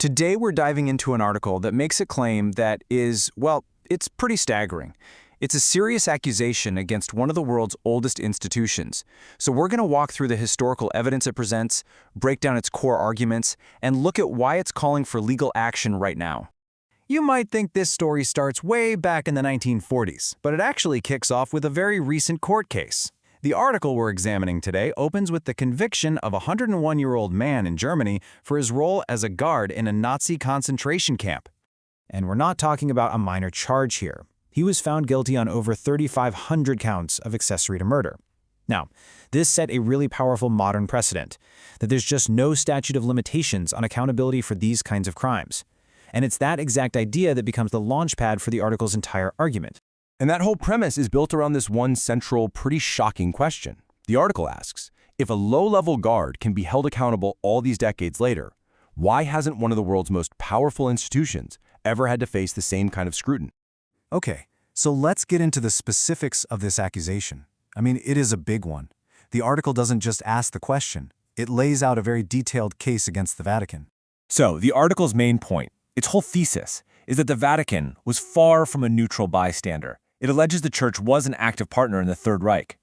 Today we're diving into an article that makes a claim that is, well, it's pretty staggering. It's a serious accusation against one of the world's oldest institutions. So we're going to walk through the historical evidence it presents, break down its core arguments, and look at why it's calling for legal action right now. You might think this story starts way back in the 1940s, but it actually kicks off with a very recent court case. The article we're examining today opens with the conviction of a 101-year-old man in Germany for his role as a guard in a Nazi concentration camp. And we're not talking about a minor charge here. He was found guilty on over 3,500 counts of accessory to murder. Now, this set a really powerful modern precedent, that there's just no statute of limitations on accountability for these kinds of crimes. And it's that exact idea that becomes the launchpad for the article's entire argument. And that whole premise is built around this one central, pretty shocking question. The article asks, if a low-level guard can be held accountable all these decades later, why hasn't one of the world's most powerful institutions ever had to face the same kind of scrutiny? Okay, so let's get into the specifics of this accusation. I mean, it is a big one. The article doesn't just ask the question, it lays out a very detailed case against the Vatican. So, the article's main point, its whole thesis, is that the Vatican was far from a neutral bystander. It alleges the Church was an active partner in the Third Reich.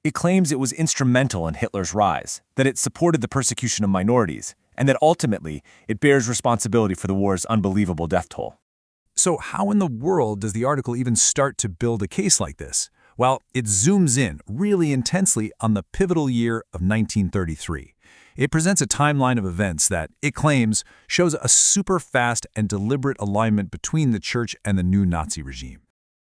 It claims it was instrumental in Hitler's rise, that it supported the persecution of minorities, and that ultimately it bears responsibility for the war's unbelievable death toll. So how in the world does the article even start to build a case like this? Well, it zooms in really intensely on the pivotal year of 1933. It presents a timeline of events that, it claims, shows a super fast and deliberate alignment between the Church and the new Nazi regime.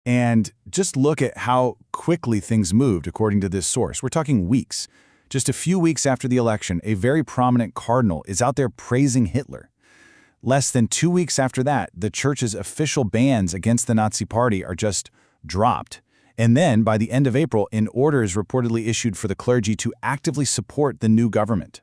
And just look at how quickly things moved according to this source. We're talking weeks. Just a few weeks after the election, a very prominent cardinal is out there praising Hitler. Less than 2 weeks after that, the Church's official bans against the Nazi Party are just dropped. And then, by the end of April, an order is reportedly issued for the clergy to actively support the new government.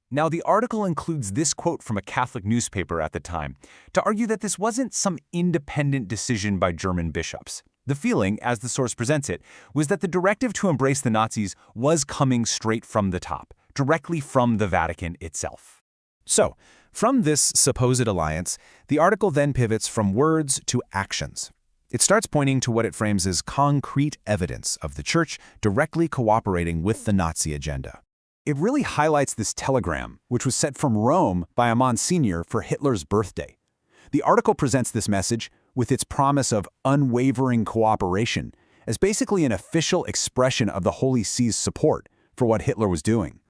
Now, the article includes this quote from a Catholic newspaper at the time to argue that this wasn't some independent decision by German bishops. The feeling, as the source presents it, was that the directive to embrace the Nazis was coming straight from the top, directly from the Vatican itself. So, from this supposed alliance, the article then pivots from words to actions. It starts pointing to what it frames as concrete evidence of the Church directly cooperating with the Nazi agenda. It really highlights this telegram, which was sent from Rome by a Monsignor for Hitler's birthday. The article presents this message, with its promise of unwavering cooperation, as basically an official expression of the Holy See's support for what Hitler was doing.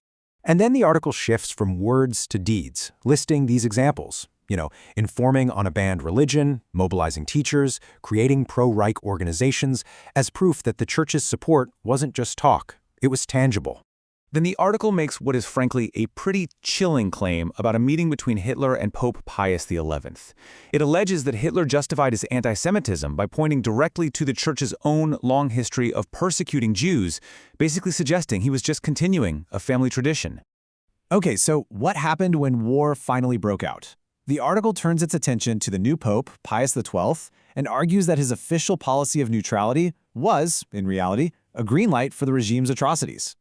And then the article shifts from words to deeds, listing these examples. Informing on a banned religion, mobilizing teachers, creating pro-Reich organizations, as proof that the Church's support wasn't just talk, it was tangible. Then the article makes what is frankly a pretty chilling claim about a meeting between Hitler and Pope Pius XI. It alleges that Hitler justified his anti-Semitism by pointing directly to the Church's own long history of persecuting Jews, basically suggesting he was just continuing a family tradition. Okay, so what happened when war finally broke out? The article turns its attention to the new Pope, Pius XII, and argues that his official policy of neutrality was, in reality, a green light for the regime's atrocities.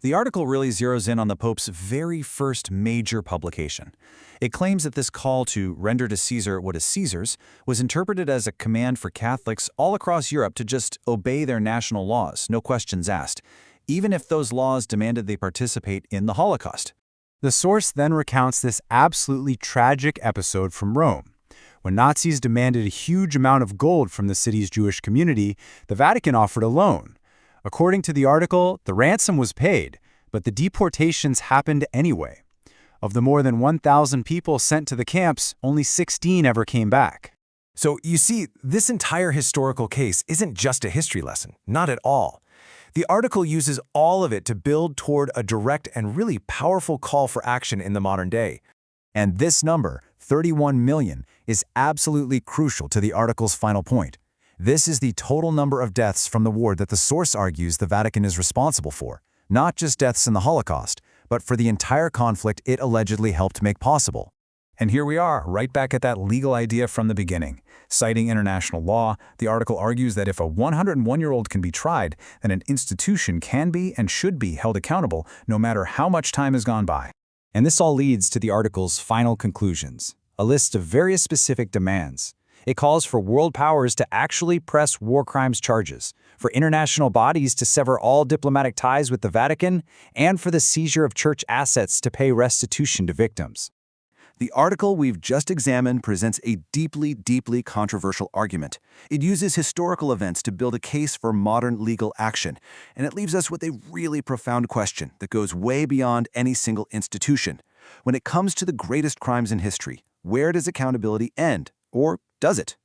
The article really zeroes in on the Pope's very first major publication. It claims that this call to render to Caesar what is Caesar's was interpreted as a command for Catholics all across Europe to just obey their national laws, no questions asked, even if those laws demanded they participate in the Holocaust. The source then recounts this absolutely tragic episode from Rome. When Nazis demanded a huge amount of gold from the city's Jewish community, the Vatican offered a loan. According to the article, the ransom was paid, but the deportations happened anyway. Of the more than 1,000 people sent to the camps, only 16 ever came back. So you see, this entire historical case isn't just a history lesson, not at all. The article uses all of it to build toward a direct and really powerful call for action in the modern day. And this number, 31 million, is absolutely crucial to the article's final point. This is the total number of deaths from the war that the source argues the Vatican is responsible for, not just deaths in the Holocaust, but for the entire conflict it allegedly helped make possible. And here we are, right back at that legal idea from the beginning. Citing international law, the article argues that if a 101-year-old can be tried, then an institution can be and should be held accountable no matter how much time has gone by. And this all leads to the article's final conclusions. a list of various specific demands. It calls for world powers to actually press war crimes charges, for international bodies to sever all diplomatic ties with the Vatican, and for the seizure of church assets to pay restitution to victims. The article we've just examined presents a deeply, deeply controversial argument. It uses historical events to build a case for modern legal action, and it leaves us with a really profound question that goes way beyond any single institution. When it comes to the greatest crimes in history, where does accountability end? Or does it?